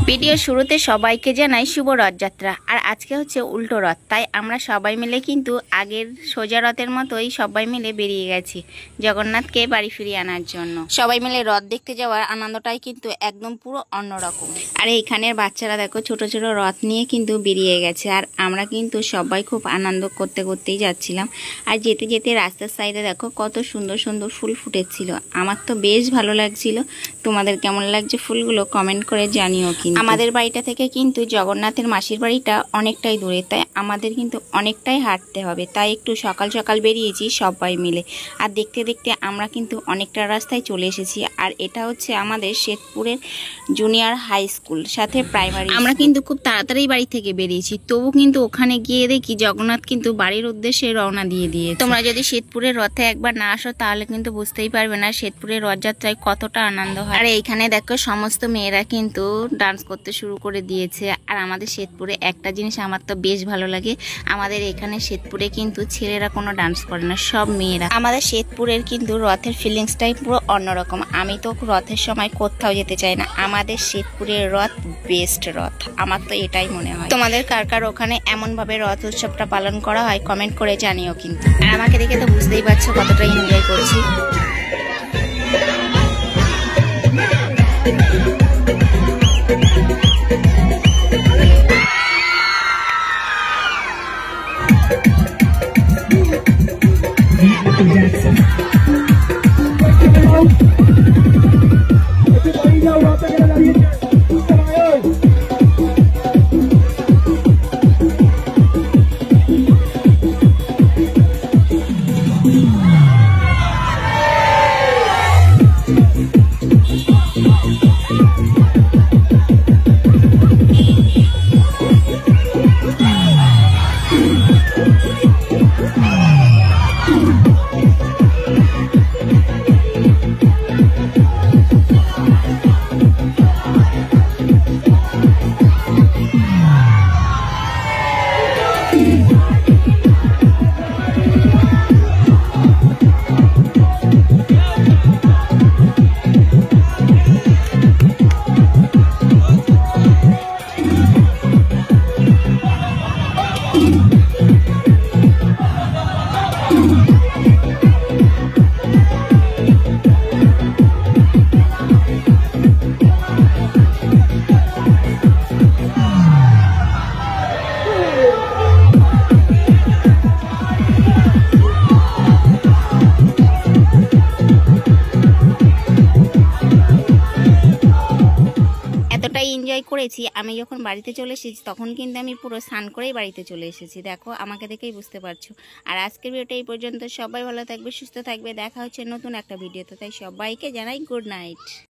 Video শুরুতে সবাইকে জানাই শুভ রথযাত্রা। আর আজকে হচ্ছে উল্টো রথ, তাই আমরা সবাই মিলে কিন্তু আগের সোজা রথের মতোই সবাই মিলে বেরিয়ে গেছি জগন্নাথকে বাড়ি ফিরিয়ে আনার জন্য। সবাই মিলে রথ দেখতে যাওয়ার আনন্দটাই কিন্তু একদম পুরো অন্যরকম। আর এইখানের বাচ্চারা দেখো ছোট ছোট রথ নিয়ে কিন্তু বেরিয়ে গেছে, আর আমরা কিন্তু সবাই খুব আনন্দ করতে করতেই যাচ্ছিলাম। আর যেতে যেতে রাস্তার সাইডে দেখো কত সুন্দর সুন্দর ফুল ফুটেছিল, আমার তো বেশ ভালো লাগছিল। তোমাদের কেমন লাগছে ফুলগুলো কমেন্ট করে জানিও। কিন্তু আমাদের বাড়িটা থেকে কিন্তু জগন্নাথের মাসির বাড়িটা অনেকটাই দূরে, তাই আমাদের কিন্তু অনেকটাই হাঁটতে হবে, তাই একটু সকাল সকাল বেরিয়েছি সবাই মিলে। আর দেখতে দেখতে আমরা কিন্তু অনেকটা রাস্তায় চলে এসেছি। আর এটা হচ্ছে আমাদের শ্বেতপুরের জুনিয়র হাই স্কুল সাথে প্রাইমারি। আমরা কিন্তু খুব তাড়াতাড়ি বাড়ি থেকে বেরিয়েছি, তবু কিন্তু ওখানে গিয়ে দেখি জগন্নাথ কিন্তু বাড়ির উদ্দেশ্যে রওনা দিয়ে দিয়ে। তোমরা যদি শ্বেতপুরের রথে একবার না আসো তাহলে কিন্তু বুঝতেই পারবে না শ্বেতপুরের রথযাত্রায় কতটা আনন্দ হয়। আর এইখানে দেখো সমস্ত মেয়েরা কিন্তু ডান্স করতে শুরু করে দিয়েছে। আর আমাদের শ্বেতপুরে একটা জিনিস আমার তো বেশ ভালো লাগে, আমাদের এখানে শ্বেতপুরে কিন্তু ছেলেরা কোনো ডান্স করে না, সব মেয়েরা। আমাদের শ্বেতপুরের কিন্তু রথের ফিলিংসটাই পুরো অন্যরকম। আমি তো রথের সময় কোথাও যেতে চাই না, আমাদের শ্বেতপুরের রথ বেস্ট রথ, আমার তো এটাই মনে হয়। তোমাদের কার কার ওখানে এমন ভাবে রথ উৎসবটা পালন করা হয় কমেন্ট করে জানিও কিন্তু। আর আমাকে দেখে তো বুঝতেই পারছো কতটা এনজয় করছি। এনজয় করেছি। আমি যখন বাড়িতে চলে এসেছি তখন কিন্তু আমি পুরো স্নান করেই বাড়িতে চলে এসেছি, দেখো আমাকে দেখেই বুঝতে পারছো। আর আজকের ভিডিওটা এই পর্যন্ত, সবাই ভালো থাকবে, সুস্থ থাকবে, দেখা হচ্ছে নতুন একটা ভিডিওতে। তাই সবাইকে জানাই গুড নাইট।